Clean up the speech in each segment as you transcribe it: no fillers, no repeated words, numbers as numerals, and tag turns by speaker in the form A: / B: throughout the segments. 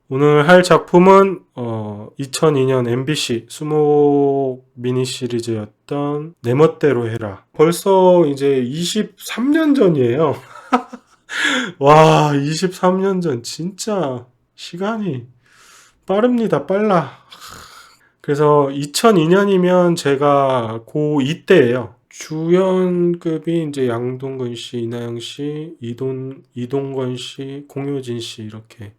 A: 오늘 할 작품은 2002년 MBC 수목 미니 시리즈였던 내 멋대로 해라. 벌써 이제 23년 전이에요. 와, 23년 전 진짜 시간이 빠릅니다. 빨라. 그래서 2002년이면 제가 고2 때예요. 주연급이 이제 양동근 씨, 이나영 씨, 이동건 씨, 공효진 씨 이렇게.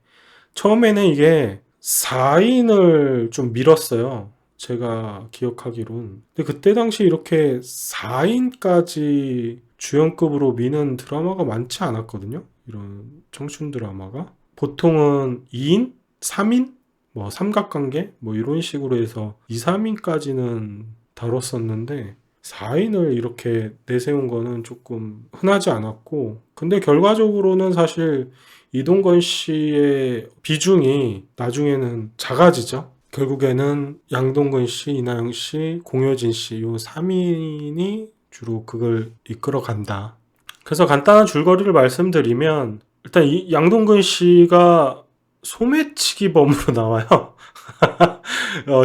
A: 처음에는 이게 4인을 좀 밀었어요. 제가 기억하기론. 근데 그때 당시 이렇게 4인까지 주연급으로 미는 드라마가 많지 않았거든요. 이런 청춘 드라마가. 보통은 2인? 3인? 뭐 삼각관계? 뭐 이런 식으로 해서 2, 3인까지는 다뤘었는데 4인을 이렇게 내세운 거는 조금 흔하지 않았고, 근데 결과적으로는 사실 이동건 씨의 비중이 나중에는 작아지죠. 결국에는 양동근 씨, 이나영 씨, 공효진 씨 요 3인이 주로 그걸 이끌어 간다. 그래서 간단한 줄거리를 말씀드리면, 일단 이 양동근 씨가 소매치기범으로 나와요.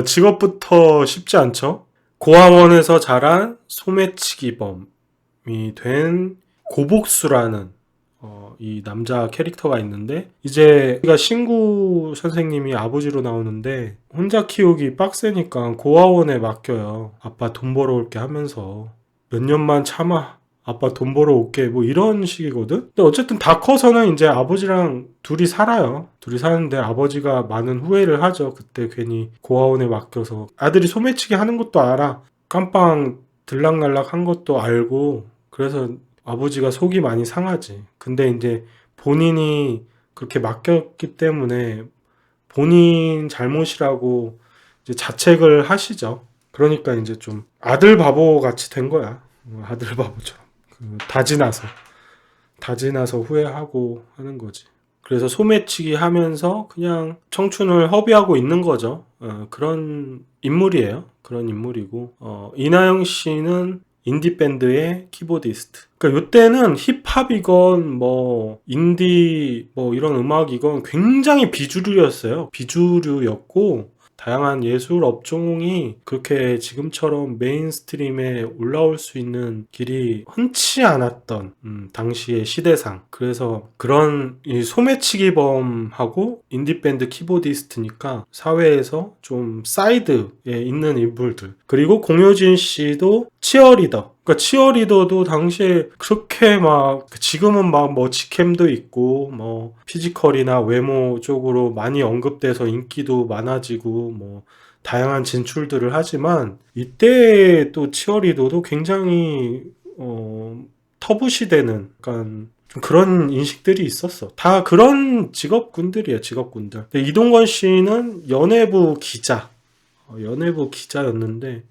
A: 직업부터 쉽지 않죠. 고아원에서 자란 소매치기범이 된 고복수라는 이 남자 캐릭터가 있는데, 이제 우리가 신구 선생님이 아버지로 나오는데 혼자 키우기 빡세니까 고아원에 맡겨요. 아빠 돈 벌어올게 하면서 몇 년만 참아, 아빠 돈 벌어올게, 뭐 이런 식이거든. 근데 어쨌든 다 커서는 이제 아버지랑 둘이 살아요. 둘이 사는데 아버지가 많은 후회를 하죠. 그때 괜히 고아원에 맡겨서. 아들이 소매치기 하는 것도 알아. 깜빵 들락날락 한 것도 알고. 그래서 아버지가 속이 많이 상하지. 근데 이제 본인이 그렇게 맡겼기 때문에 본인 잘못이라고 이제 자책을 하시죠. 그러니까 이제 좀 아들 바보 같이 된 거야. 아들 바보처럼. 다지나서 후회하고 하는 거지. 그래서 소매치기 하면서 그냥 청춘을 허비하고 있는 거죠. 그런 인물이에요. 그런 인물이고, 이나영 씨는 인디밴드의 키보디스트. 그러니까 요때는 힙합이건 뭐 인디 뭐 이런 음악이건 굉장히 비주류였어요. 비주류였고, 다양한 예술 업종이 그렇게 지금처럼 메인스트림에 올라올 수 있는 길이 흔치 않았던 당시의 시대상. 그래서 그런 이 소매치기범하고 인디밴드 키보디스트니까 사회에서 좀 사이드에 있는 인물들. 그리고 공효진 씨도 치어리더. 그러니까 치어리더도 당시에 그렇게 막, 지금은 막 뭐 직캠도 있고 뭐 피지컬이나 외모 쪽으로 많이 언급돼서 인기도 많아지고 뭐 다양한 진출들을 하지만, 이때 또 치어리더도 굉장히 터부시되는 약간 좀 그런 인식들이 있었어. 다 그런 직업군들이야, 직업군들. 근데 이동건 씨는 연예부 기자, 연예부 기자였는데,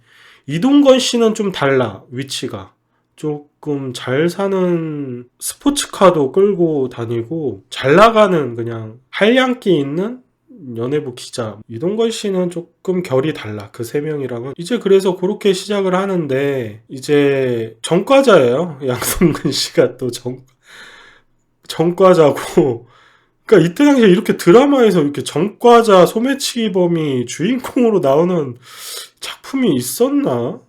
A: 이동건 씨는 좀 달라, 위치가. 조금 잘 사는 스포츠카도 끌고 다니고 잘 나가는 그냥 한량기 있는 연예부 기자. 이동건 씨는 조금 결이 달라, 그 세 명이랑은. 이제 그래서 그렇게 시작을 하는데, 이제 전과자예요. 양동근 씨가 또 전과자고. 그러니까 이때 당시에 이렇게 드라마에서 이렇게 전과자 소매치기범이 주인공으로 나오는 작품이 있었나?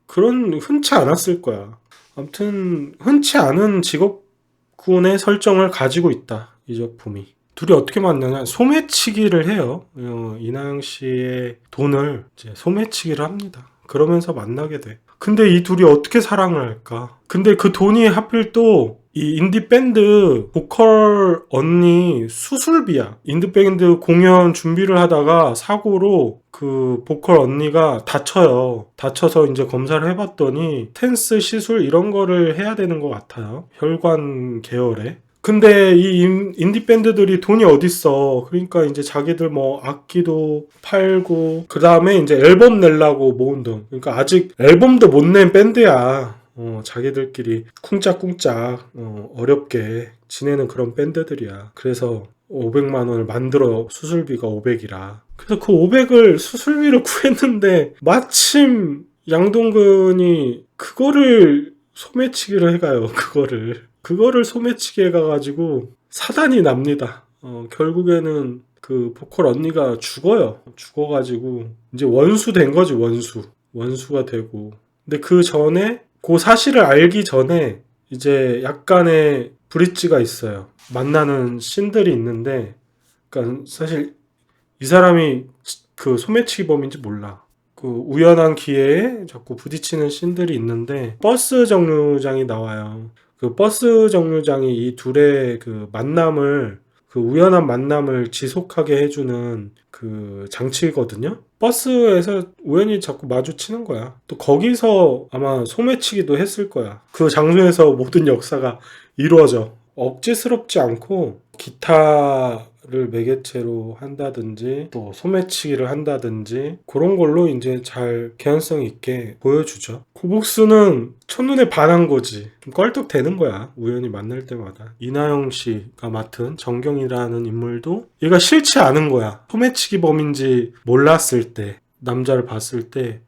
A: 그런 흔치 않았을 거야. 아무튼 흔치 않은 직업군의 설정을 가지고 있다, 이 작품이. 둘이 어떻게 만나냐? 소매치기를 해요. 이나영 씨의 돈을 이제 소매치기를 합니다. 그러면서 만나게 돼. 근데 이 둘이 어떻게 사랑을 할까? 근데 그 돈이 하필 또 이 인디밴드 보컬 언니 수술비야. 인디밴드 공연 준비를 하다가 사고로 그 보컬 언니가 다쳐요. 다쳐서 이제 검사를 해봤더니 텐스 시술 이런 거를 해야 되는 것 같아요. 혈관 계열에. 근데 이 인디밴드들이 돈이 어딨어. 그러니까 이제 자기들 뭐 악기도 팔고, 그 다음에 이제 앨범 내려고 모은 돈. 그러니까 아직 앨범도 못 낸 밴드야. 자기들끼리 쿵짝쿵짝 어렵게 지내는 그런 밴드들이야. 그래서 500만 원을 만들어, 수술비가 500이라. 그래서 그 500을 수술비로 구했는데 마침 양동근이 그거를 소매치기를 해가요. 그거를 소매치기 해가가지고 사단이 납니다. 결국에는 그 보컬 언니가 죽어요. 죽어가지고 이제 원수 된 거지, 원수가 되고. 근데 그 전에 그 사실을 알기 전에 이제 약간의 브릿지가 있어요. 만나는 씬들이 있는데, 그러니까 사실 이 사람이 그 소매치기범인지 몰라. 그 우연한 기회에 자꾸 부딪히는 씬들이 있는데 버스 정류장이 나와요. 그 버스 정류장이 이 둘의 그 만남을, 그 우연한 만남을 지속하게 해주는 그 장치거든요. 버스에서 우연히 자꾸 마주치는 거야. 또 거기서 아마 소매치기도 했을 거야. 그 장소에서 모든 역사가 이루어져. 억지스럽지 않고 기타를 매개체로 한다든지 또 소매치기를 한다든지 그런 걸로 이제 잘 개연성 있게 보여주죠. 코복스는 첫눈에 반한 거지. 좀 껄떡대는 거야. 우연히 만날 때마다. 이나영 씨가 맡은 정경이라는 인물도 얘가 싫지 않은 거야. 소매치기 범인지 몰랐을 때, 남자를 봤을 때.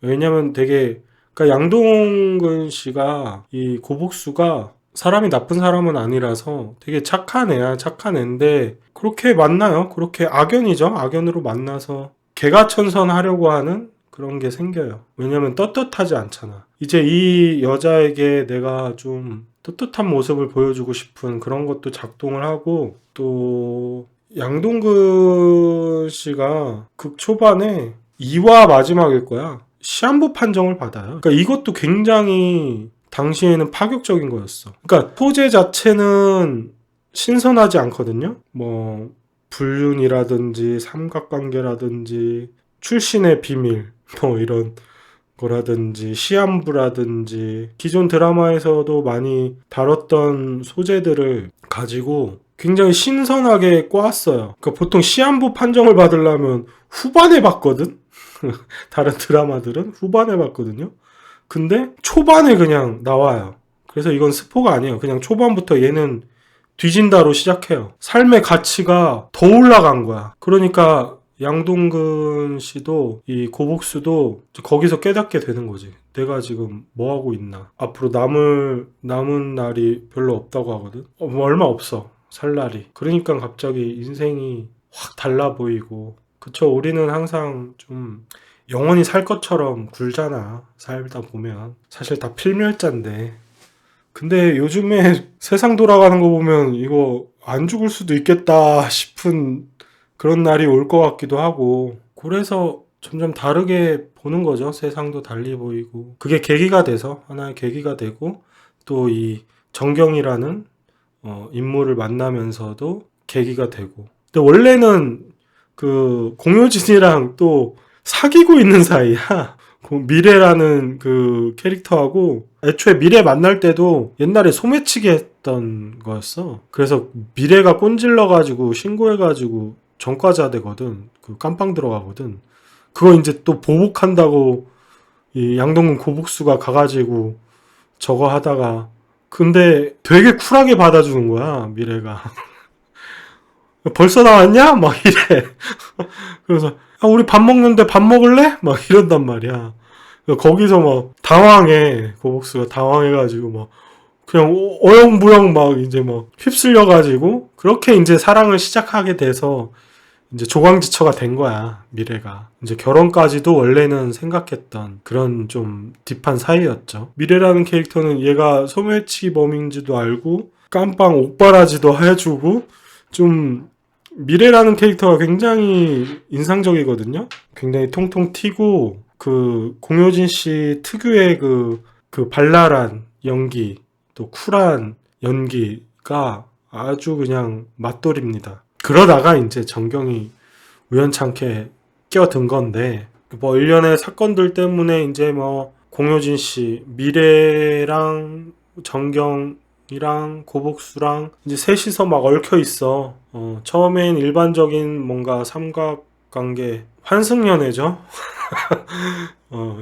A: 왜냐면 되게, 그러니까 양동근 씨가 이 고복수가 사람이 나쁜 사람은 아니라서 되게 착한 애야. 착한 애인데 그렇게 만나요. 그렇게 악연이죠. 악연으로 만나서 개가천선하려고 하는 그런 게 생겨요. 왜냐면 떳떳하지 않잖아. 이제 이 여자에게 내가 좀 떳떳한 모습을 보여주고 싶은 그런 것도 작동을 하고, 또 양동근 씨가 극 초반에 2화 마지막일 거야. 시한부 판정을 받아요. 그러니까 이것도 굉장히 당시에는 파격적인 거였어. 그러니까 소재 자체는 신선하지 않거든요. 뭐 불륜이라든지 삼각관계라든지 출신의 비밀 뭐 이런 거라든지 시한부라든지 기존 드라마에서도 많이 다뤘던 소재들을 가지고 굉장히 신선하게 꼬았어요. 그러니까 보통 시한부 판정을 받으려면 후반에 받거든. 다른 드라마들은 후반에 받거든요. 근데 초반에 그냥 나와요. 그래서 이건 스포가 아니에요. 그냥 초반부터 얘는 뒤진다로 시작해요. 삶의 가치가 더 올라간 거야. 그러니까 양동근 씨도 이 고복수도 거기서 깨닫게 되는 거지. 내가 지금 뭐 하고 있나. 앞으로 남은 날이 별로 없다고 하거든. 뭐 얼마 없어. 살 날이. 그러니까 갑자기 인생이 확 달라 보이고. 그쵸. 우리는 항상 좀 영원히 살 것처럼 굴잖아. 살다 보면. 사실 다 필멸자인데. 근데 요즘에 세상 돌아가는 거 보면 이거 안 죽을 수도 있겠다 싶은 그런 날이 올 것 같기도 하고. 그래서 점점 다르게 보는 거죠. 세상도 달리 보이고. 그게 계기가 돼서, 하나의 계기가 되고, 또 이 정경이라는 인물을 만나면서도 계기가 되고. 근데 원래는 그 공효진이랑 또 사귀고 있는 사이야. 그 미래라는 그 캐릭터하고 애초에 미래 만날 때도 옛날에 소매치기 했던 거였어. 그래서 미래가 꼰질러가지고 신고해가지고 전과자 되거든. 그 깜빵 들어가거든. 그거 이제 또 보복한다고 이 양동근 고복수가 가가지고 저거 하다가, 근데 되게 쿨하게 받아주는 거야, 미래가. 벌써 나왔냐? 막 이래. 그래서 우리 밥 먹는데 밥 먹을래? 막 이런단 말이야. 거기서 막 당황해. 고복수가 당황해가지고 막 그냥 어영부영 막 이제 막 휩쓸려가지고 그렇게 이제 사랑을 시작하게 돼서 이제 조강지처가 된 거야, 미래가. 이제 결혼까지도 원래는 생각했던 그런 좀 딥한 사이였죠. 미래라는 캐릭터는 얘가 소매치기 범인지도 알고 깜빵 옥바라지도 해주고, 좀 미래라는 캐릭터가 굉장히 인상적이거든요. 굉장히 통통 튀고 그 공효진 씨 특유의 그 발랄한 연기, 또 쿨한 연기가 아주 그냥 맛돌입니다. 그러다가 이제 정경이 우연찮게 끼어든 건데, 뭐 일련의 사건들 때문에 이제 뭐 공효진 씨, 미래랑 정경이랑 고복수랑 이제 셋이서 막 얽혀 있어. 처음엔 일반적인 뭔가 삼각관계, 환승연애죠.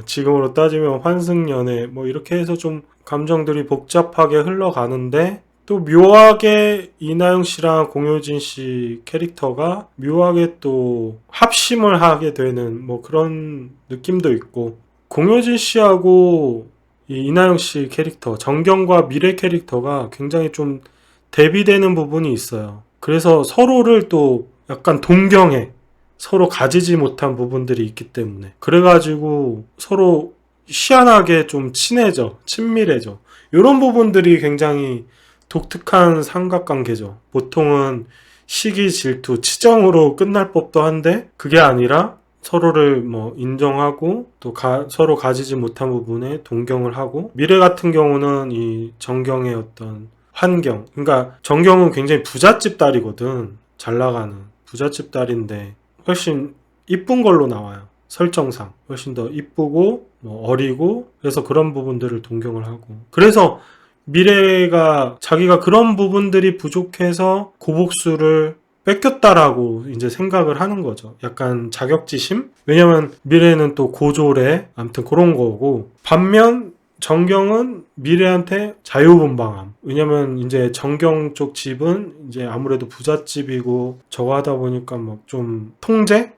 A: 지금으로 따지면 환승연애, 뭐 이렇게 해서 좀 감정들이 복잡하게 흘러가는데, 또 묘하게 이나영 씨랑 공효진 씨 캐릭터가 묘하게 또 합심을 하게 되는 뭐 그런 느낌도 있고, 공효진 씨하고 이 이나영 씨 캐릭터, 정경과 미래 캐릭터가 굉장히 좀 대비되는 부분이 있어요. 그래서 서로를 또 약간 동경해. 서로 가지지 못한 부분들이 있기 때문에. 그래가지고 서로 희한하게 좀 친해져. 친밀해져. 이런 부분들이 굉장히 독특한 삼각관계죠. 보통은 시기, 질투, 치정으로 끝날 법도 한데 그게 아니라 서로를 뭐 인정하고 또 서로 가지지 못한 부분에 동경을 하고, 미래 같은 경우는 이 정경의 어떤 환경, 그러니까 정경은 굉장히 부잣집 딸이거든. 잘 나가는 부잣집 딸인데 훨씬 이쁜 걸로 나와요. 설정상 훨씬 더 이쁘고 뭐 어리고, 그래서 그런 부분들을 동경을 하고, 그래서 미래가 자기가 그런 부분들이 부족해서 고복수를 뺏겼다라고 이제 생각을 하는 거죠. 약간 자격지심? 왜냐면 미래는 또 고졸에 아무튼 그런 거고, 반면 정경은 미래한테 자유분방함. 왜냐면 이제 정경 쪽 집은 이제 아무래도 부잣집이고 저거 하다 보니까 막 좀 통제?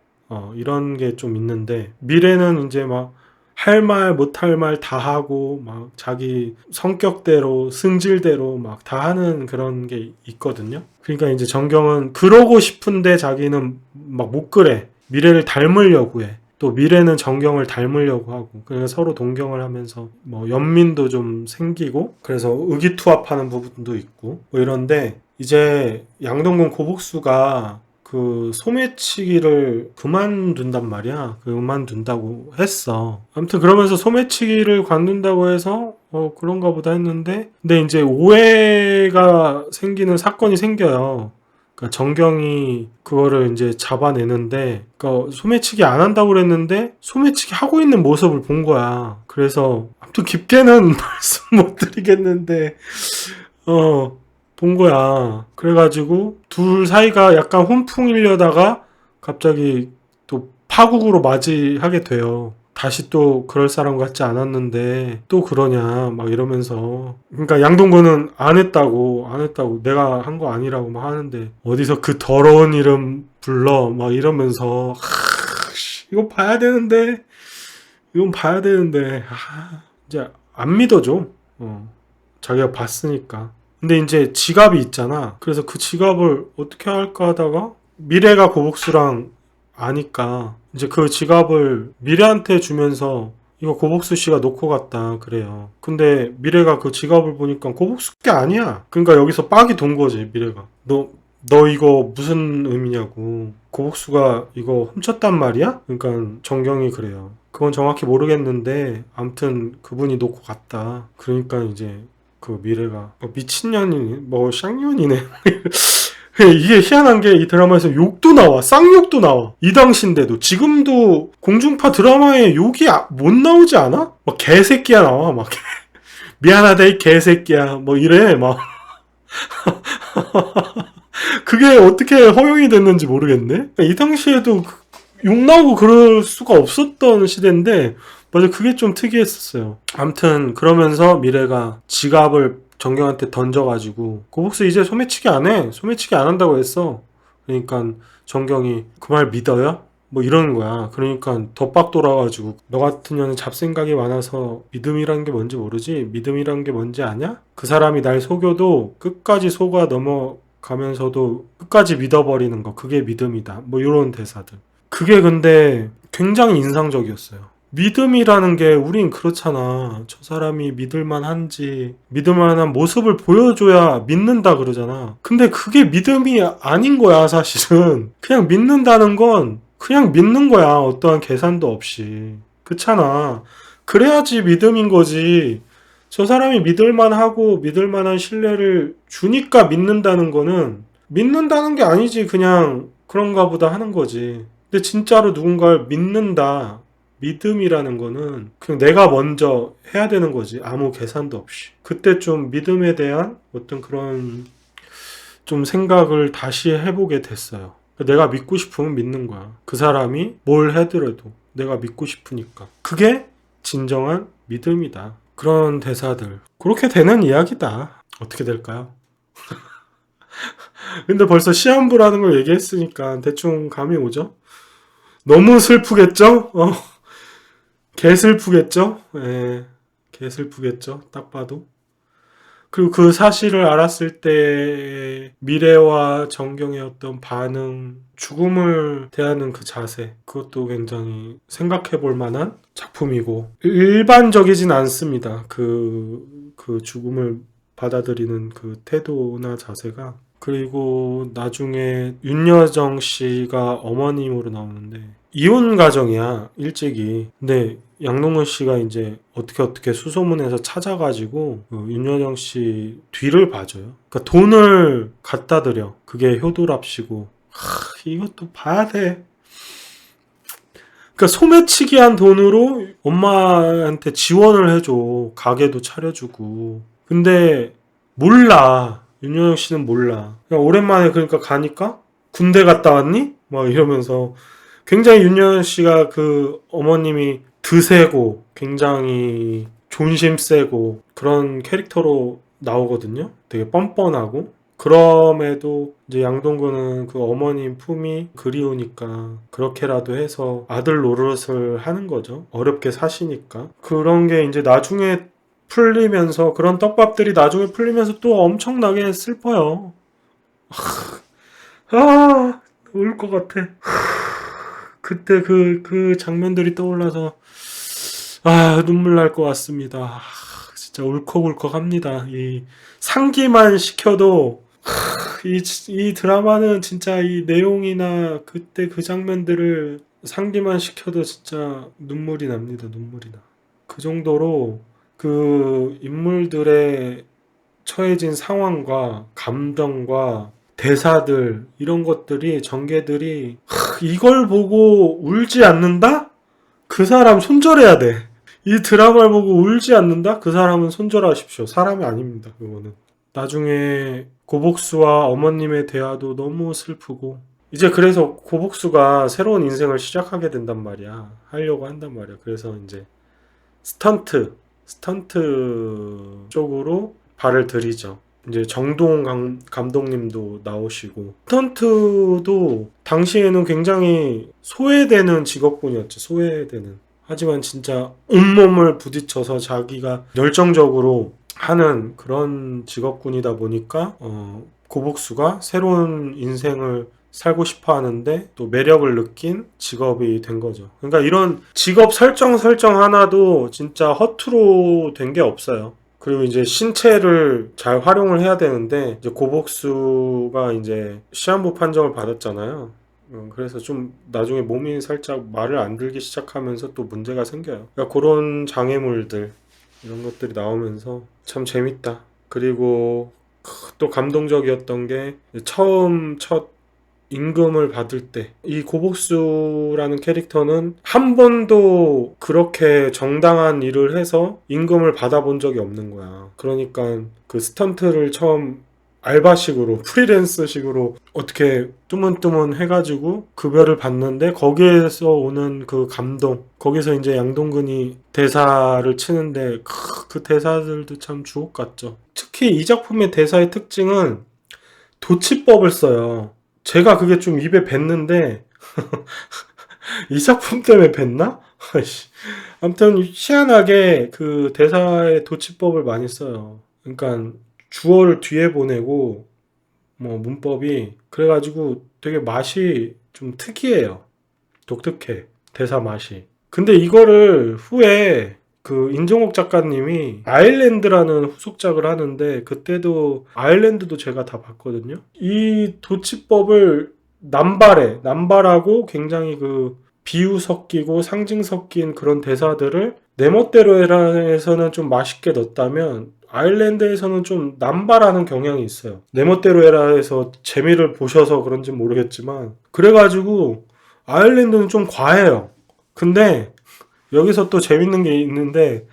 A: 이런 게 좀 있는데, 미래는 이제 막 할 말, 못할 말 다 하고, 막 자기 성격대로, 승질대로 막 다 하는 그런 게 있거든요. 그러니까 이제 정경은 그러고 싶은데 자기는 막 못 그래. 미래를 닮으려고 해. 또 미래는 정경을 닮으려고 하고, 그래서 서로 동경을 하면서 뭐 연민도 좀 생기고, 그래서 의기투합하는 부분도 있고 뭐 이런데, 이제 양동근 고복수가 그 소매치기를 그만둔단 말이야. 그만둔다고 했어. 아무튼 그러면서 소매치기를 관둔다고 해서 그런가 보다 했는데, 근데 이제 오해가 생기는 사건이 생겨요. 그러니까 정경이 그거를 이제 잡아내는데, 그러니까 소매치기 안 한다고 그랬는데 소매치기 하고 있는 모습을 본 거야. 그래서 아무튼 깊게는 말씀 못 드리겠는데 본 거야. 그래가지고 둘 사이가 약간 훈풍이려다가 갑자기 또 파국으로 맞이하게 돼요. 다시 또 그럴 사람 같지 않았는데 또 그러냐 막 이러면서, 그러니까 양동근은 안 했다고 내가 한 거 아니라고 막 하는데, 어디서 그 더러운 이름 불러 막 이러면서 이거 봐야 되는데, 이건 봐야 되는데 이제 안 믿어줘. 자기가 봤으니까. 근데 이제 지갑이 있잖아. 그래서 그 지갑을 어떻게 할까 하다가 미래가 고복수랑 아니까 이제 그 지갑을 미래한테 주면서 이거 고복수 씨가 놓고 갔다 그래요. 근데 미래가 그 지갑을 보니까 고복수 게 아니야. 그러니까 여기서 빡이 돈 거지, 미래가. 너 이거 무슨 의미냐고. 고복수가 이거 훔쳤단 말이야? 그러니까 정경이 그래요. 그건 정확히 모르겠는데 아무튼 그분이 놓고 갔다. 그러니까 이제 그 미래가 미친년이네, 뭐 쌍년이네. 이게 희한한 게 이 드라마에서 욕도 나와. 쌍욕도 나와. 이 당시인데도. 지금도 공중파 드라마에 욕이 못 나오지 않아? 막 개새끼야 나와. 막 미안하다 이 개새끼야 뭐 이래 막. 그게 어떻게 허용이 됐는지 모르겠네. 이 당시에도 욕 나오고 그럴 수가 없었던 시대인데, 맞아, 그게 좀 특이했었어요. 암튼 그러면서 미래가 지갑을 정경한테 던져가지고, 고복수 이제 소매치기 안 해. 소매치기 안 한다고 했어. 그러니까 정경이 그 말 믿어요? 뭐 이러는 거야. 그러니까 더 빡 돌아가지고, 너 같은 년은 잡생각이 많아서 믿음이란 게 뭔지 모르지? 믿음이란 게 뭔지 아냐? 그 사람이 날 속여도 끝까지 속아 넘어가면서도 끝까지 믿어버리는 거, 그게 믿음이다. 뭐 이런 대사들. 그게 근데 굉장히 인상적이었어요. 믿음이라는 게, 우린 그렇잖아. 저 사람이 믿을만한지, 믿을만한 모습을 보여줘야 믿는다 그러잖아. 근데 그게 믿음이 아닌 거야, 사실은. 그냥 믿는다는 건 그냥 믿는 거야. 어떠한 계산도 없이. 그렇잖아. 그래야지 믿음인 거지. 저 사람이 믿을만하고 믿을만한 신뢰를 주니까 믿는다는 거는, 믿는다는 게 아니지. 그냥 그런가 보다 하는 거지. 근데 진짜로 누군가를 믿는다, 믿음이라는 거는 그냥 내가 먼저 해야 되는 거지. 아무 계산도 없이. 그때 좀 믿음에 대한 어떤 그런 좀 생각을 다시 해보게 됐어요. 내가 믿고 싶으면 믿는 거야. 그 사람이 뭘 해더라도 내가 믿고 싶으니까. 그게 진정한 믿음이다. 그런 대사들. 그렇게 되는 이야기다. 어떻게 될까요? 근데 벌써 시한부라는 걸 얘기했으니까 대충 감이 오죠? 너무 슬프겠죠? 개 슬프겠죠? 예, 개 슬프겠죠? 딱 봐도. 그리고 그 사실을 알았을 때 미래와 정경의 어떤 반응, 죽음을 대하는 그 자세, 그것도 굉장히 생각해 볼 만한 작품이고, 일반적이진 않습니다. 그 죽음을 받아들이는 그 태도나 자세가. 그리고 나중에 윤여정 씨가 어머님으로 나오는데, 이혼 가정이야, 일찍이. 근데 양동근 씨가 이제 어떻게 수소문해서 찾아가지고 윤여정 씨 뒤를 봐줘요. 그러니까 돈을 갖다 드려. 그게 효도랍시고. 이것도 봐야 돼. 그러니까 소매치기 한 돈으로 엄마한테 지원을 해줘. 가게도 차려주고. 근데 몰라. 윤여정 씨는 몰라. 그냥 오랜만에 그러니까 가니까 군대 갔다 왔니? 막 이러면서 굉장히 윤여정 씨가 그 어머님이 드세고 굉장히 존심 세고 그런 캐릭터로 나오거든요. 되게 뻔뻔하고. 그럼에도 이제 양동근은 그 어머님 품이 그리우니까 그렇게라도 해서 아들 노릇을 하는 거죠. 어렵게 사시니까. 그런 게 이제 나중에 풀리면서 그런 떡밥들이 나중에 풀리면서 또 엄청나게 슬퍼요. 아, 울 것 같아. 그때 그 장면들이 떠올라서 눈물 날 것 같습니다. 진짜 울컥울컥합니다. 이 상기만 시켜도 이 드라마는 진짜 이 내용이나 그때 그 장면들을 상기만 시켜도 진짜 눈물이 납니다. 눈물이 나. 그 정도로 그 인물들의 처해진 상황과 감정과 대사들 이런 것들이 전개들이 이걸 보고 울지 않는다? 그 사람 손절해야 돼. 이 드라마를 보고 울지 않는다? 그 사람은 손절하십시오. 사람이 아닙니다. 그거는. 나중에 고복수와 어머님의 대화도 너무 슬프고 이제 그래서 고복수가 새로운 인생을 시작하게 된단 말이야. 하려고 한단 말이야. 그래서 이제 스턴트 쪽으로 발을 들이죠. 이제 정동 감독님도 나오시고 스턴트도 당시에는 굉장히 소외되는 직업군이었지. 소외되는. 하지만 진짜 온몸을 부딪혀서 자기가 열정적으로 하는 그런 직업군이다 보니까 고복수가 새로운 인생을 살고 싶어 하는데 또 매력을 느낀 직업이 된 거죠. 그러니까 이런 직업 설정 하나도 진짜 허투루 된 게 없어요. 그리고 이제 신체를 잘 활용을 해야 되는데 이제 고복수가 이제 시한부 판정을 받았잖아요. 그래서 좀 나중에 몸이 살짝 말을 안 들기 시작하면서 또 문제가 생겨요. 그러니까 그런 장애물들 이런 것들이 나오면서 참 재밌다. 그리고 또 감동적이었던 게 처음 첫 임금을 받을 때 이 고복수라는 캐릭터는 한 번도 그렇게 정당한 일을 해서 임금을 받아본 적이 없는 거야. 그러니까 그 스턴트를 처음 알바식으로 프리랜서식으로 어떻게 뜨문뜨문 해가지고 급여를 받는데 거기에서 오는 그 감동, 거기서 이제 양동근이 대사를 치는데 그 대사들도 참 주옥 같죠. 특히 이 작품의 대사의 특징은 도치법을 써요. 제가 그게 좀 입에 뱉는데 이 작품 때문에 뱉나? 아무튼 희한하게 그 대사의 도치법을 많이 써요. 그러니까 주어를 뒤에 보내고 뭐 문법이 그래가지고 되게 맛이 좀 특이해요. 독특해. 대사 맛이. 근데 이거를 후에 그 인종옥 작가님이 아일랜드라는 후속작을 하는데 그때도 아일랜드도 제가 다 봤거든요. 이 도치법을 남발하고 굉장히 그 비유 섞이고 상징 섞인 그런 대사들을 내 멋대로 해라에서는 좀 맛있게 넣었다면 아일랜드에서는 좀 남발하는 경향이 있어요. 내 멋대로 해라에서 재미를 보셔서 그런지 모르겠지만 그래가지고 아일랜드는 좀 과해요. 근데 여기서 또 재밌는 게 있는데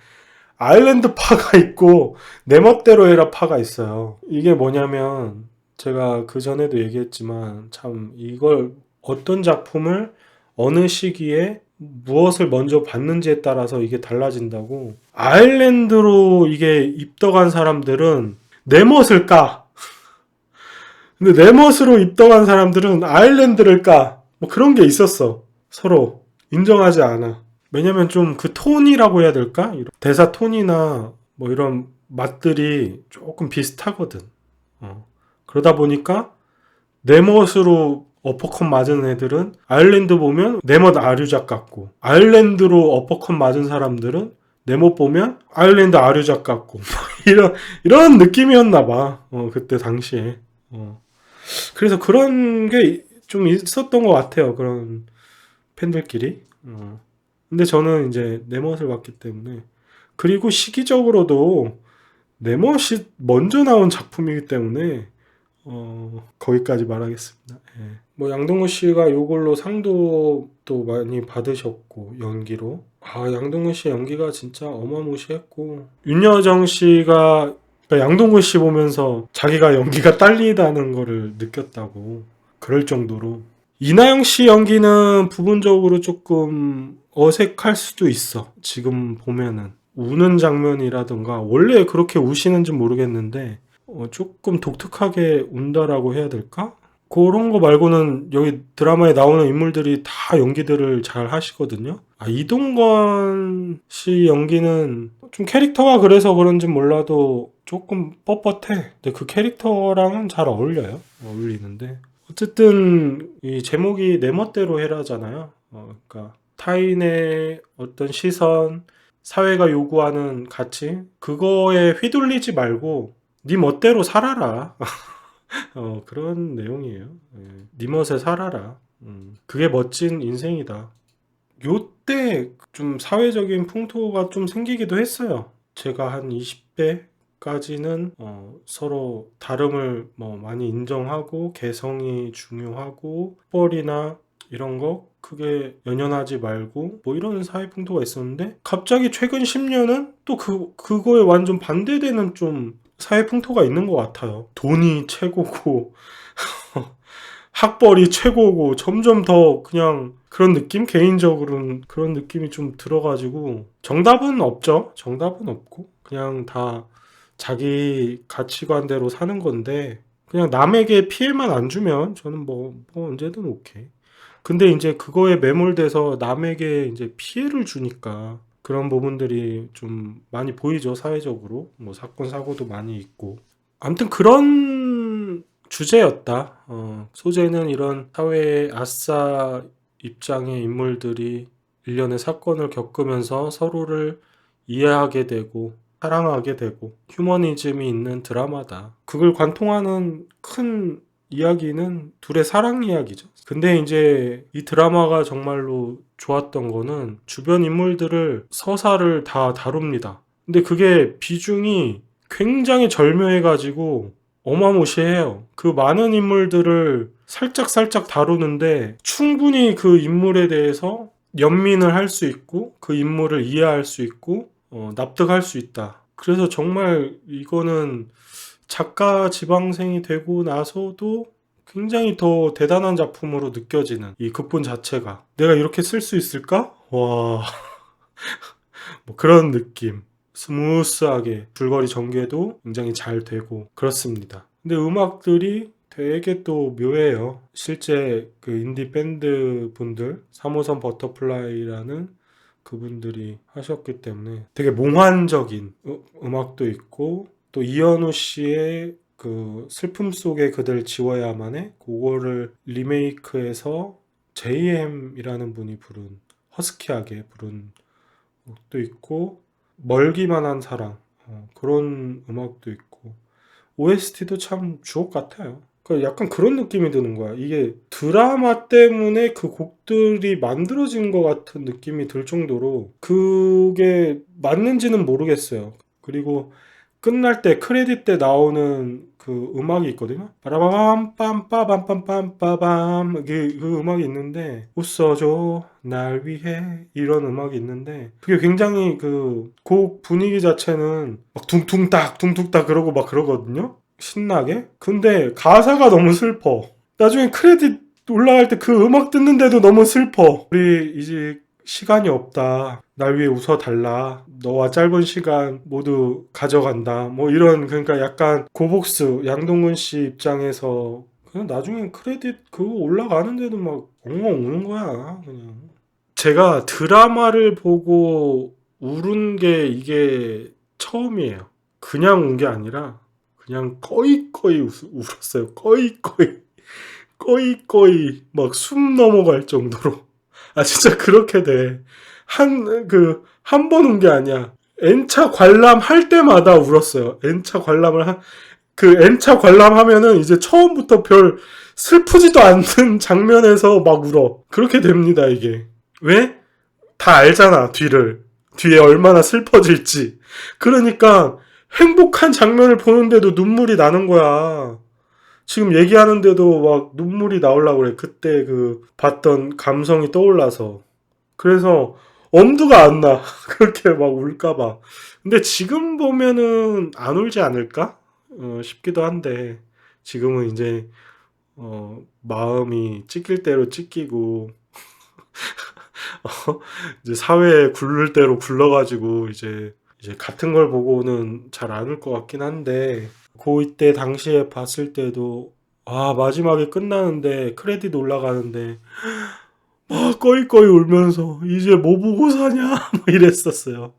A: 아일랜드 파가 있고 내 멋대로 해라 파가 있어요. 이게 뭐냐면 제가 그 전에도 얘기했지만 참 이걸 어떤 작품을 어느 시기에 무엇을 먼저 봤는지에 따라서 이게 달라진다고. 아일랜드로 이게 입덕한 사람들은 내 멋을 까. 근데 내 멋으로 입덕한 사람들은 아일랜드를 까. 뭐 그런 게 있었어. 서로 인정하지 않아. 왜냐면 좀 그 톤이라고 해야 될까? 대사 톤이나 뭐 이런 맛들이 조금 비슷하거든. 그러다 보니까 내 멋으로 어퍼컷 맞은 애들은 아일랜드 보면 내 멋 아류작 같고, 아일랜드로 어퍼컷 맞은 사람들은 내 멋 보면 아일랜드 아류작 같고 이런 느낌이었나 봐. 그때 당시에. 그래서 그런 게 좀 있었던 것 같아요. 그런 팬들끼리. 근데 저는 이제 내 멋을 봤기 때문에, 그리고 시기적으로도 내 멋이 먼저 나온 작품이기 때문에 거기까지 말하겠습니다. 예. 뭐 양동근 씨가 요걸로 상도 또 많이 받으셨고, 연기로. 양동근 씨 연기가 진짜 어마무시했고, 윤여정 씨가, 그러니까 양동근 씨 보면서 자기가 연기가 딸리다는 거를 느꼈다고 그럴 정도로. 이나영 씨 연기는 부분적으로 조금 어색할 수도 있어. 지금 보면은 우는 장면이라든가, 원래 그렇게 우시는지 모르겠는데 조금 독특하게 운다라고 해야 될까? 그런 거 말고는 여기 드라마에 나오는 인물들이 다 연기들을 잘 하시거든요. 이동건 씨 연기는 좀 캐릭터가 그래서 그런지 몰라도 조금 뻣뻣해. 근데 그 캐릭터랑은 잘 어울려요. 어울리는데. 어쨌든 이 제목이 내 멋대로 해라잖아요. 그러니까 타인의 어떤 시선, 사회가 요구하는 가치, 그거에 휘둘리지 말고 네 멋대로 살아라. 그런 내용이에요. 예. 네 멋에 살아라. 그게 멋진 인생이다. 요때 좀 사회적인 풍토가 좀 생기기도 했어요. 제가 한 20대까지는 서로 다름을 뭐 많이 인정하고, 개성이 중요하고, 뻘이나 이런 거 크게 연연하지 말고, 뭐 이런 사회 풍토가 있었는데, 갑자기 최근 10년은 또 그거에 완전 반대되는 좀 사회 풍토가 있는 것 같아요. 돈이 최고고 학벌이 최고고, 점점 더 그냥 그런 느낌? 개인적으로는 그런 느낌이 좀 들어가지고, 정답은 없죠. 정답은 없고 그냥 다 자기 가치관대로 사는 건데, 그냥 남에게 피해만 안 주면 저는 뭐 언제든 오케이. 근데 이제 그거에 매몰돼서 남에게 이제 피해를 주니까 그런 부분들이 좀 많이 보이죠. 사회적으로 뭐 사건 사고도 많이 있고. 아무튼 그런 주제였다. 소재는 이런 사회의 아싸 입장의 인물들이 일련의 사건을 겪으면서 서로를 이해하게 되고 사랑하게 되고 휴머니즘이 있는 드라마다. 그걸 관통하는 큰 이야기는 둘의 사랑 이야기죠. 근데 이제 이 드라마가 정말로 좋았던 거는 주변 인물들을 서사를 다 다룹니다. 근데 그게 비중이 굉장히 절묘해가지고 어마무시해요. 그 많은 인물들을 살짝살짝 다루는데 충분히 그 인물에 대해서 연민을 할 수 있고, 그 인물을 이해할 수 있고, 납득할 수 있다. 그래서 정말 이거는 작가 지망생이 되고 나서도 굉장히 더 대단한 작품으로 느껴지는 이 극본 자체가, 내가 이렇게 쓸 수 있을까? 와, 뭐 그런 느낌. 스무스하게 줄거리 전개도 굉장히 잘 되고 그렇습니다. 근데 음악들이 되게 또 묘해요. 실제 그 인디 밴드 분들, 3호선 버터플라이라는 그분들이 하셨기 때문에 되게 몽환적인 음악도 있고, 또 이현우 씨의 그 슬픔 속에 그댈 지워야만에 그거를 리메이크해서 JM이라는 분이 부른, 허스키하게 부른 곡도 있고, 멀기만 한 사랑, 그런 음악도 있고, OST도 참 주옥 같아요. 그러니까 약간 그런 느낌이 드는 거야. 이게 드라마 때문에 그 곡들이 만들어진 것 같은 느낌이 들 정도로 그게 맞는지는 모르겠어요. 그리고 끝날 때 크레딧 때 나오는 그 음악이 있거든요. 빠라밤 빰빰빰빰빰 빠밤, 그 음악이 있는데, 웃어줘 날 위해, 이런 음악이 있는데, 그게 굉장히 그 곡 분위기 자체는 막 둥둥딱 둥둥딱 그러고 막 그러거든요. 신나게. 근데 가사가 너무 슬퍼. 나중에 크레딧 올라갈 때 그 음악 듣는데도 너무 슬퍼. 우리 이제 시간이 없다. 날 위해 웃어달라. 너와 짧은 시간 모두 가져간다. 뭐 이런, 그러니까 약간 고복스, 양동근 씨 입장에서 그냥 나중에 크레딧 그거 올라가는데도 막 엉엉 우는 거야. 그냥. 제가 드라마를 보고 울은 게 이게 처음이에요. 그냥 운 게 아니라 그냥 꺼이꺼이 울었어요. 꺼이꺼이. 꺼이꺼이 막 숨 넘어갈 정도로. 아 진짜 그렇게 돼. 한 번 운 게 아니야. N차 관람할 때마다 울었어요. N차 관람하면은 이제 처음부터 별 슬프지도 않는 장면에서 막 울어. 그렇게 됩니다, 이게. 왜? 다 알잖아, 뒤에 얼마나 슬퍼질지. 그러니까 행복한 장면을 보는데도 눈물이 나는 거야. 지금 얘기하는데도 막 눈물이 나오려고 그래. 그때 봤던 감성이 떠올라서. 그래서 엄두가 안 나. 그렇게 막 울까봐. 근데 지금 보면은 안 울지 않을까? 싶기도 한데, 지금은 이제, 마음이 찢길 대로 찢기고, 이제 사회에 굴를 대로 굴러가지고, 이제 같은 걸 보고는 잘 안 울 것 같긴 한데, 이때 당시에 봤을 때도, 마지막에 끝나는데, 크레딧 올라가는데, 막 꺼이꺼이 울면서, 이제 뭐 보고 사냐? 막 이랬었어요.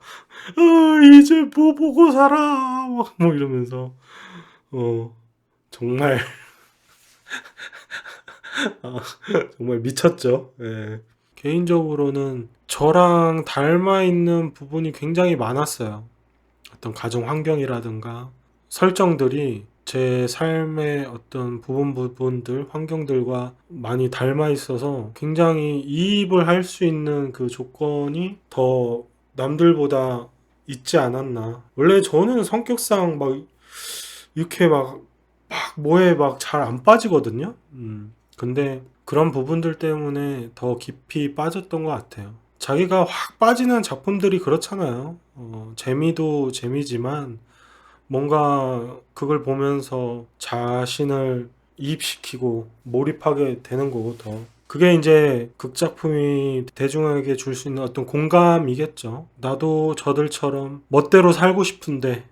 A: 이제 뭐 보고 살아? 막 뭐 이러면서, 어, 정말, 아, 정말 미쳤죠. 예. 개인적으로는 저랑 닮아 있는 부분이 굉장히 많았어요. 어떤 가정 환경이라든가 설정들이 제 삶의 어떤 부분들, 환경들과 많이 닮아 있어서 굉장히 이입을 할 수 있는 그 조건이 더 남들보다 있지 않았나. 원래 저는 성격상 막 이렇게 뭐에 막 잘 안 빠지거든요. 근데 그런 부분들 때문에 더 깊이 빠졌던 것 같아요. 자기가 확 빠지는 작품들이 그렇잖아요. 재미도 재미지만 뭔가 그걸 보면서 자신을 이입시키고 몰입하게 되는 거고 더. 그게 이제 극작품이 대중에게 줄 수 있는 어떤 공감이겠죠. 나도 저들처럼 멋대로 살고 싶은데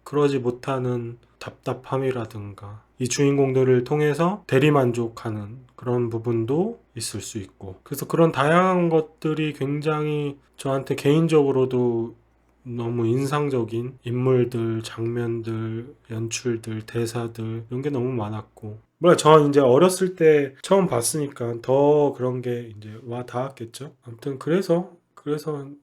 A: 그러지 못하는 답답함이라든가 이 주인공들을 통해서 대리만족하는 그런 부분도 있을 수 있고 그래서 그런 다양한 것들이 굉장히 저한테 개인적으로도 너무 인상적인 인물들, 장면들, 연출들, 대사들 이런 게 너무 많았고 몰라 저 이제 어렸을 때 처음 봤으니까 더 그런 게 이제 와 닿았겠죠. 아무튼 그래서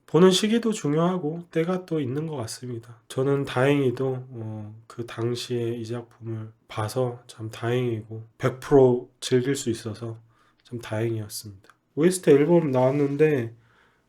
A: 보는 시기도 중요하고 때가 또 있는 것 같습니다. 저는 다행히도 그 당시에 이 작품을 봐서 참 다행이고 100% 즐길 수 있어서 참 다행이었습니다. OST 앨범 나왔는데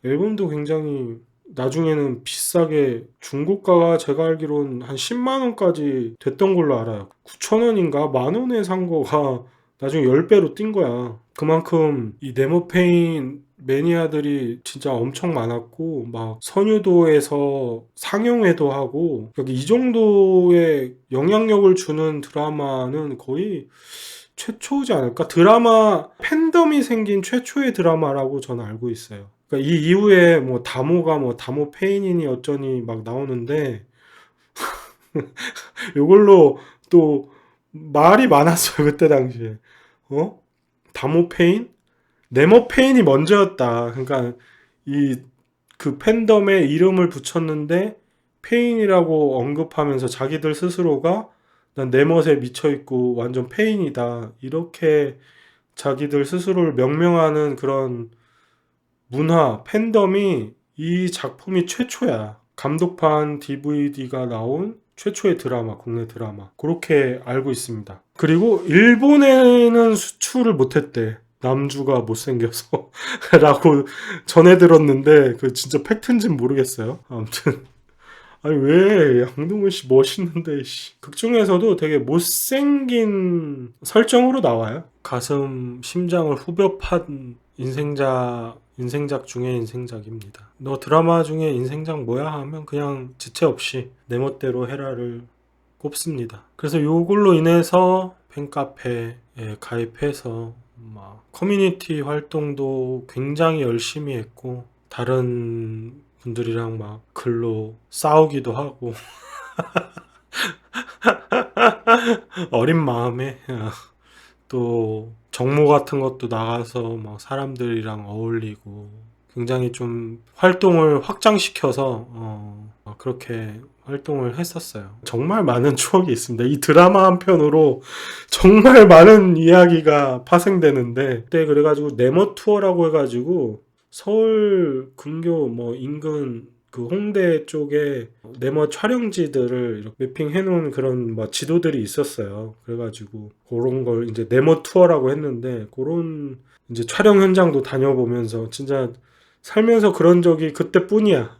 A: 앨범도 굉장히 나중에는 비싸게 중고가가 제가 알기로는 한 10만 원까지 됐던 걸로 알아요. 9천 원인가 만 원에 산 거가 나중에 10배로 뛴 거야. 그만큼 이 네모페인 매니아들이 진짜 엄청 많았고 막 선유도에서 상영회도 하고 여기 이 정도의 영향력을 주는 드라마는 거의 최초지 않을까? 드라마 팬덤이 생긴 최초의 드라마라고 저는 알고 있어요. 그러니까 이 이후에 뭐 다모가 뭐 다모 페인이니 어쩌니 막 나오는데 이걸로 또 말이 많았어요 그때 당시에. 다모 페인? 네모 페인이 먼저였다. 그러니까 이 그 팬덤에 이름을 붙였는데 페인이라고 언급하면서 자기들 스스로가 난 네멋에 미쳐 있고 완전 페인이다. 이렇게 자기들 스스로를 명명하는 그런 문화, 팬덤이 이 작품이 최초야. 감독판 DVD가 나온 최초의 드라마, 국내 드라마. 그렇게 알고 있습니다. 그리고 일본에는 수출을 못했대. 남주가 못생겨서 라고 전해 들었는데 그 진짜 팩트인지는 모르겠어요. 아무튼 아니 왜 양동근 씨 멋있는데 씨. 극 중에서도 되게 못생긴 설정으로 나와요. 가슴 심장을 후벼 판 인생작 중에 인생작입니다. 너 드라마 중에 인생작 뭐야 하면 그냥 지체 없이 내 멋대로 해라를 꼽습니다. 그래서 요걸로 인해서 팬카페에 가입해서 막 커뮤니티 활동도 굉장히 열심히 했고 다른 분들이랑 막 글로 싸우기도 하고 어린 마음에 또 정모 같은 것도 나가서 막 사람들이랑 어울리고 굉장히 좀 활동을 확장시켜서 그렇게 활동을 했었어요. 정말 많은 추억이 있습니다. 이 드라마 한 편으로 정말 많은 이야기가 파생되는데, 그때 그래가지고 네머 투어라고 해가지고 서울 근교 뭐 인근 그 홍대 쪽에 네머 촬영지들을 이렇게 매핑해 놓은 그런 뭐 지도들이 있었어요. 그래가지고 그런 걸 이제 네머 투어라고 했는데, 그런 이제 촬영 현장도 다녀보면서 진짜 살면서 그런 적이 그때뿐이야.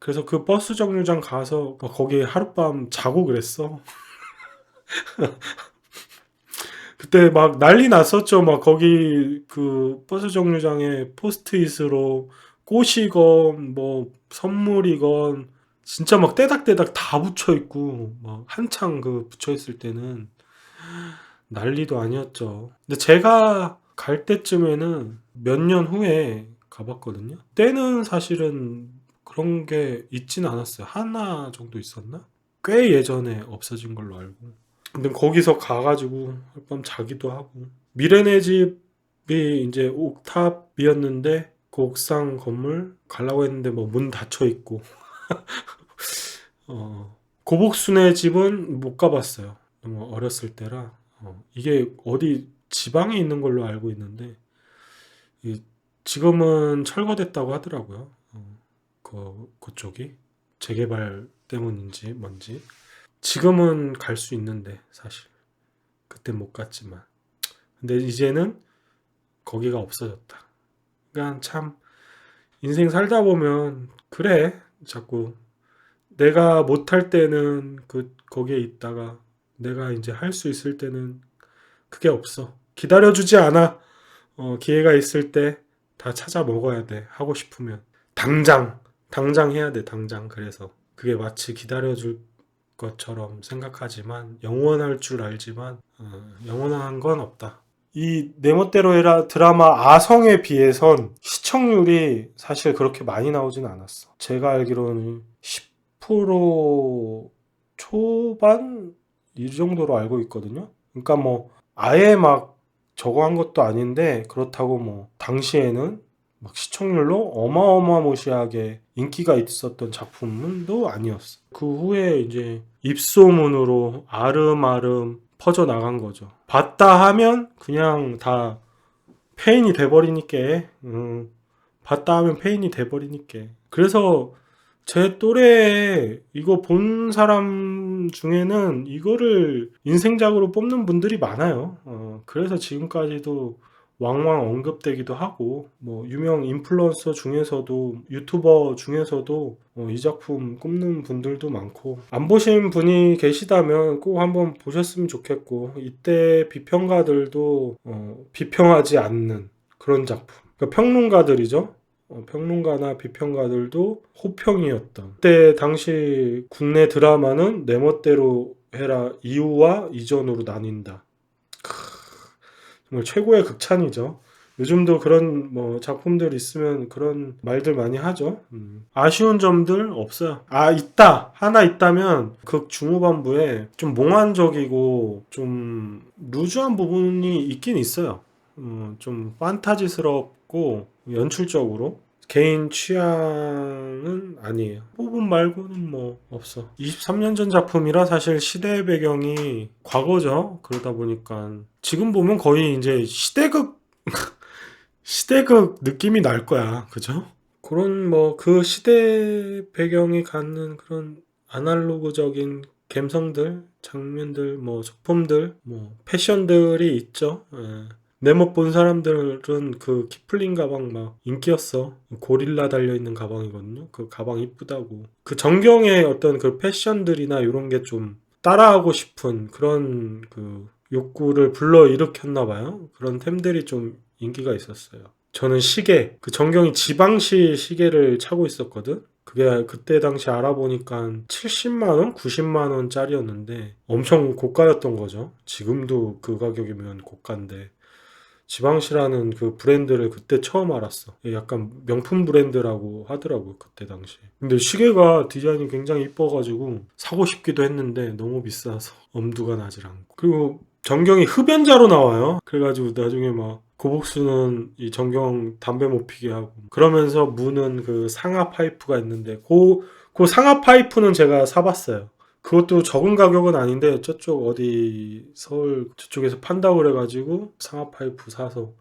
A: 그래서 그 버스 정류장 가서 막 거기 하룻밤 자고 그랬어. 그때 막 난리 났었죠. 막 거기 그 버스 정류장에 포스트잇으로 꽃이건 뭐 선물이건 진짜 막 떼닥떼닥 다 붙여 있고, 막 한창 그 붙여 있을 때는 난리도 아니었죠. 근데 제가 갈 때쯤에는 몇 년 후에 가봤거든요. 때는 사실은 그런 게 있진 않았어요. 하나 정도 있었나? 꽤 예전에 없어진 걸로 알고. 근데 거기서 가가지고 밤 자기도 하고. 미래네 집이 이제 옥탑이었는데 그 옥상 건물 가려고 했는데 뭐 문 닫혀 있고. 고복순의 집은 못 가봤어요. 너무 어렸을 때라. 이게 어디 지방에 있는 걸로 알고 있는데 지금은 철거됐다고 하더라고요. 그쪽이 재개발 때문인지 뭔지. 지금은 갈 수 있는데 사실 그때 못 갔지만. 근데 이제는 거기가 없어졌다. 그러니까 참 인생 살다 보면 그래. 자꾸 내가 못할 때는 거기에 있다가 내가 이제 할 수 있을 때는 그게 없어. 기다려주지 않아. 기회가 있을 때 다 찾아 먹어야 돼. 하고 싶으면. 당장 해야 돼. 당장. 그래서 그게 마치 기다려줄 것처럼 생각하지만 영원할 줄 알지만 영원한 건 없다. 이 내 멋대로 해라 드라마 아성에 비해선 시청률이 사실 그렇게 많이 나오진 않았어. 제가 알기로는 10% 초반 이 정도로 알고 있거든요. 그러니까 뭐 아예 막 저거 한 것도 아닌데, 그렇다고 뭐 당시에는 막 시청률로 어마어마무시하게 인기가 있었던 작품도 아니었어. 그 후에 이제 입소문으로 아름아름 퍼져 나간 거죠. 봤다 하면 그냥 다 페인이 돼버리니까. 봤다 하면 페인이 돼버리니까. 그래서 제 또래에 이거 본 사람 중에는 이거를 인생작으로 뽑는 분들이 많아요. 그래서 지금까지도 왕왕 언급되기도 하고, 뭐 유명 인플루언서 중에서도 유튜버 중에서도 이 작품 꼽는 분들도 많고, 안 보신 분이 계시다면 꼭 한번 보셨으면 좋겠고, 이때 비평가들도 비평하지 않는 그런 작품. 그러니까 평론가들이죠. 평론가나 비평가들도 호평이었던. 그때 당시 국내 드라마는 내 멋대로 해라 이후와 이전으로 나뉜다. 정말 최고의 극찬이죠. 요즘도 그런 뭐 작품들 있으면 그런 말들 많이 하죠. 아쉬운 점들 없어요. 있다. 하나 있다면 극 중후반부에 좀 몽환적이고 좀 루즈한 부분이 있긴 있어요. 좀 판타지스럽고 연출적으로 개인 취향은 아니에요. 부분 말고는 뭐 없어. 23년 전 작품이라 사실 시대 배경이 과거죠. 그러다 보니까 지금 보면 거의 이제 시대극 느낌이 날 거야. 그죠? 그런 뭐 그 시대 배경이 갖는 그런 아날로그적인 감성들, 장면들, 뭐 소품들, 뭐 패션들이 있죠. 예. 네모 본 사람들은 그 키플링 가방 막 인기였어. 고릴라 달려있는 가방이거든요. 그 가방 이쁘다고. 그 정경의 어떤 그 패션들이나 이런 게 좀 따라하고 싶은 그런 그 욕구를 불러일으켰나 봐요. 그런 템들이 좀 인기가 있었어요. 저는 시계, 그 정경이 지방시 시계를 차고 있었거든. 그게 그때 당시 알아보니까 70만원? 90만원짜리였는데 엄청 고가였던 거죠. 지금도 그 가격이면 고가인데. 지방시라는 그 브랜드를 그때 처음 알았어. 약간 명품 브랜드라고 하더라고, 그때 당시. 근데 시계가 디자인이 굉장히 이뻐가지고 사고 싶기도 했는데 너무 비싸서 엄두가 나질 않고. 그리고 정경이 흡연자로 나와요. 그래가지고 나중에 막 고복수는 이 정경 담배 못 피게 하고 그러면서 무는 그 상하 파이프가 있는데 그 상하 파이프는 제가 사봤어요. 그것도 적은 가격은 아닌데 저쪽 어디 서울 저쪽에서 판다고 그래가지고 상하 파이프 사서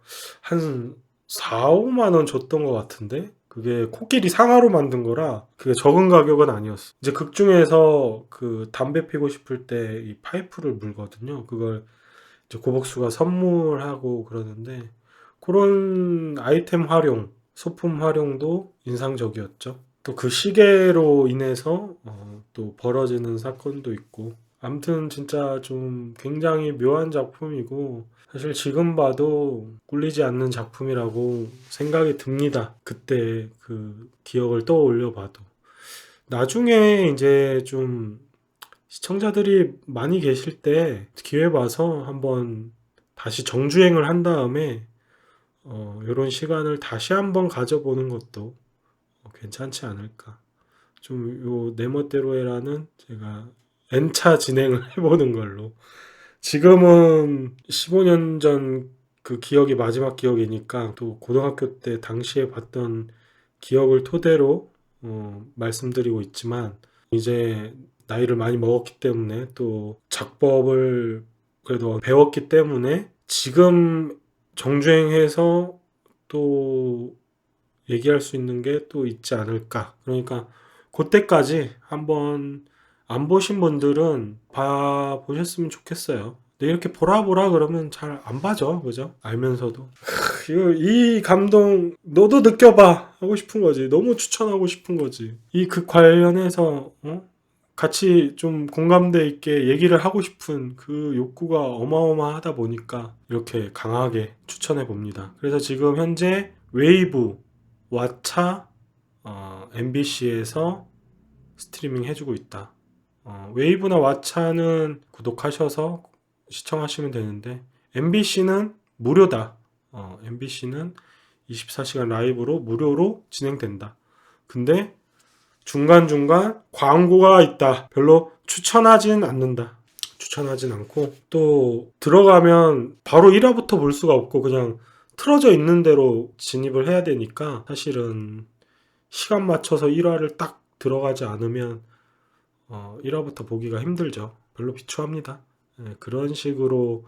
A: 한 4, 5만 원 줬던 것 같은데 그게 코끼리 상하로 만든 거라 그게 적은 가격은 아니었어. 이제 극 중에서 그 담배 피고 싶을 때 이 파이프를 물거든요. 그걸 이제 고복수가 선물하고 그러는데 그런 아이템 활용, 소품 활용도 인상적이었죠. 또 그 시계로 인해서 또 벌어지는 사건도 있고 아무튼 진짜 좀 굉장히 묘한 작품이고 사실 지금 봐도 꿀리지 않는 작품이라고 생각이 듭니다. 그때 그 기억을 떠올려 봐도. 나중에 이제 좀 시청자들이 많이 계실 때 기회 봐서 한번 다시 정주행을 한 다음에 이런 시간을 다시 한번 가져보는 것도 괜찮지 않을까. 좀 요 내 멋대로 해라는 제가 N차 진행을 해보는 걸로. 지금은 15년 전 그 기억이 마지막 기억이니까 또 고등학교 때 당시에 봤던 기억을 토대로 말씀드리고 있지만 이제 나이를 많이 먹었기 때문에 또 작법을 그래도 배웠기 때문에 지금 정주행해서 또 얘기할 수 있는 게 또 있지 않을까. 그러니까 그때까지 한번 안 보신 분들은 봐 보셨으면 좋겠어요. 근데 이렇게 보라 보라 그러면 잘 안 봐죠. 그죠? 알면서도. 이 감동 너도 느껴봐 하고 싶은 거지. 너무 추천하고 싶은 거지. 이 극 관련해서 같이 좀 공감대 있게 얘기를 하고 싶은 그 욕구가 어마어마하다 보니까 이렇게 강하게 추천해 봅니다. 그래서 지금 현재 웨이브, 왓챠, MBC에서 스트리밍 해주고 있다. 웨이브나 왓챠는 구독하셔서 시청하시면 되는데 MBC는 무료다. MBC는 24시간 라이브로 무료로 진행된다. 근데 중간중간 광고가 있다. 별로 추천하진 않는다. 추천하진 않고 또 들어가면 바로 1화부터 볼 수가 없고 그냥 틀어져 있는 대로 진입을 해야 되니까 사실은 시간 맞춰서 1화를 딱 들어가지 않으면 1화부터 보기가 힘들죠. 별로 비추합니다. 그런 식으로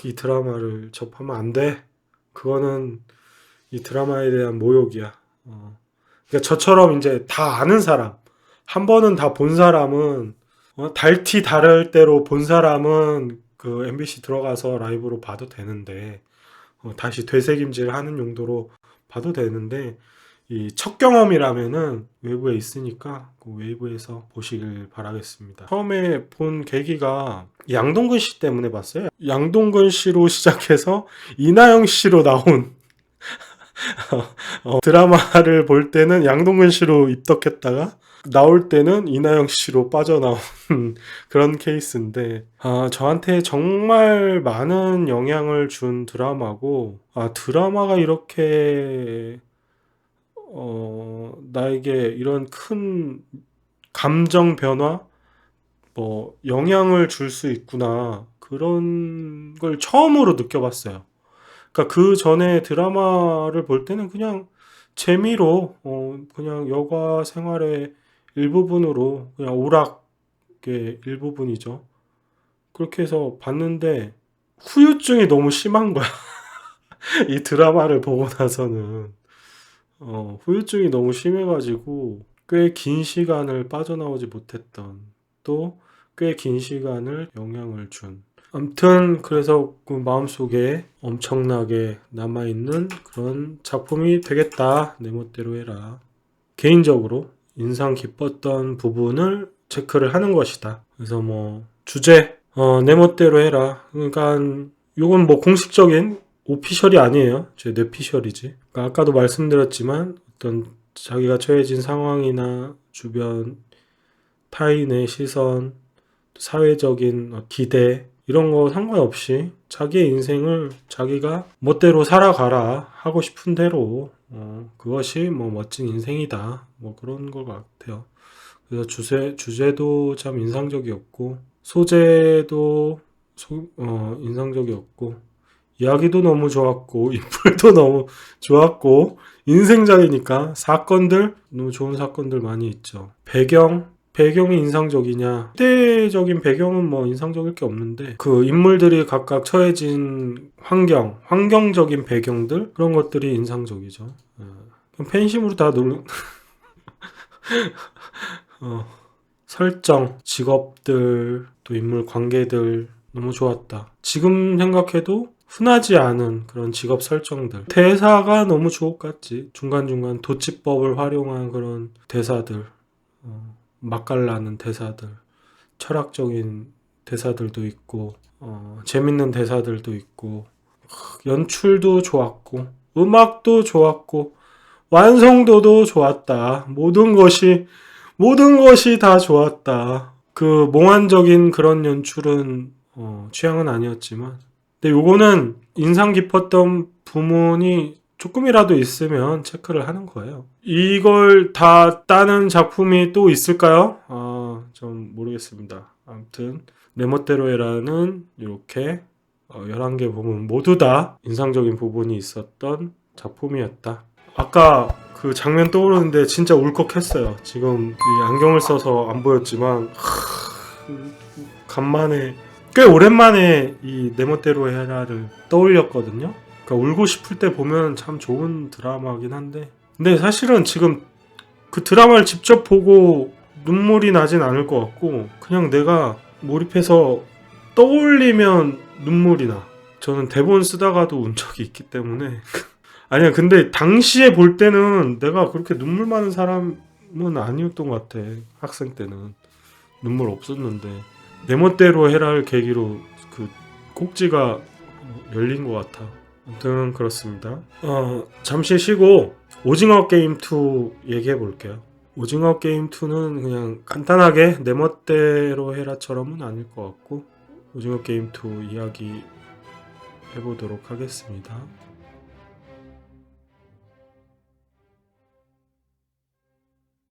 A: 이 드라마를 접하면 안 돼. 그거는 이 드라마에 대한 모욕이야. 그러니까 저처럼 이제 다 아는 사람, 한 번은 다 본 사람은 달티 다를 대로 본 사람은 그 MBC 들어가서 라이브로 봐도 되는데 다시 되새김질 하는 용도로 봐도 되는데 이 첫 경험이라면은 외부에 있으니까 그 외부에서 보시길 바라겠습니다. 처음에 본 계기가 양동근 씨 때문에 봤어요. 양동근 씨로 시작해서 이나영 씨로 나온 드라마를 볼 때는 양동근 씨로 입덕했다가 나올 때는 이나영 씨로 빠져나온 그런 케이스인데 저한테 정말 많은 영향을 준 드라마고 드라마가 이렇게 나에게 이런 큰 감정 변화 뭐 영향을 줄 수 있구나 그런 걸 처음으로 느껴봤어요. 그러니까 그 전에 드라마를 볼 때는 그냥 재미로 그냥 여가 생활의 일부분으로 그냥 오락의 일부분이죠. 그렇게 해서 봤는데 후유증이 너무 심한 거야. 이 드라마를 보고 나서는 후유증이 너무 심해가지고 꽤 긴 시간을 빠져나오지 못했던 또 꽤 긴 시간을 영향을 준 아무튼 그래서 그 마음속에 엄청나게 남아있는 그런 작품이 되겠다. 내 멋대로 해라. 개인적으로 인상 깊었던 부분을 체크를 하는 것이다. 그래서 뭐 주제 내 멋대로 해라. 그러니까 이건 뭐 공식적인 오피셜이 아니에요. 제 뇌피셜이지. 그러니까 아까도 말씀드렸지만 어떤 자기가 처해진 상황이나 주변 타인의 시선, 사회적인 기대 이런 거 상관없이 자기의 인생을 자기가 멋대로 살아가라 하고 싶은 대로 그것이 뭐 멋진 인생이다 뭐 그런 것 같아요. 그래서 주제도 참 인상적이었고 소재도 인상적이었고 이야기도 너무 좋았고 인물도 너무 좋았고 인생작이니까 사건들 너무 좋은 사건들 많이 있죠. 배경이 인상적이냐? 시대적인 배경은 뭐 인상적일 게 없는데 그 인물들이 각각 처해진 환경적인 배경들 그런 것들이 인상적이죠. 팬심으로 다 설정, 직업들, 또 인물 관계들 너무 좋았다. 지금 생각해도 흔하지 않은 그런 직업 설정들. 대사가 너무 주옥같지. 중간중간 도치법을 활용한 그런 대사들. 맛깔나는 대사들. 철학적인 대사들도 있고, 재밌는 대사들도 있고, 연출도 좋았고, 음악도 좋았고, 완성도도 좋았다. 모든 것이 다 좋았다. 그 몽환적인 그런 연출은 취향은 아니었지만 근데 요거는 인상 깊었던 부문이 조금이라도 있으면 체크를 하는 거예요. 이걸 다 따는 작품이 또 있을까요? 좀 모르겠습니다. 아무튼 내 멋대로 해라는 이렇게 11개 부분 모두 다 인상적인 부분이 있었던 작품이었다. 아까 그 장면 떠오르는데 진짜 울컥했어요. 지금 이 안경을 써서 안 보였지만 간만에 꽤 오랜만에 이 내 멋대로 해라를 떠올렸거든요. 그러니까 울고 싶을 때 보면 참 좋은 드라마긴 한데 근데 사실은 지금 그 드라마를 직접 보고 눈물이 나진 않을 것 같고 그냥 내가 몰입해서 떠올리면 눈물이 나. 저는 대본 쓰다가도 운 적이 있기 때문에 아니야, 근데 당시에 볼 때는 내가 그렇게 눈물 많은 사람은 아니었던 것 같아. 학생 때는. 눈물 없었는데. 내 멋대로 해라를 계기로 그 꼭지가 열린 것 같아. 아무튼 그렇습니다. 잠시 쉬고 오징어 게임 2 얘기해 볼게요. 오징어 게임 2는 그냥 간단하게 내 멋대로 해라처럼은 아닐 것 같고 오징어 게임 2 이야기 해보도록 하겠습니다.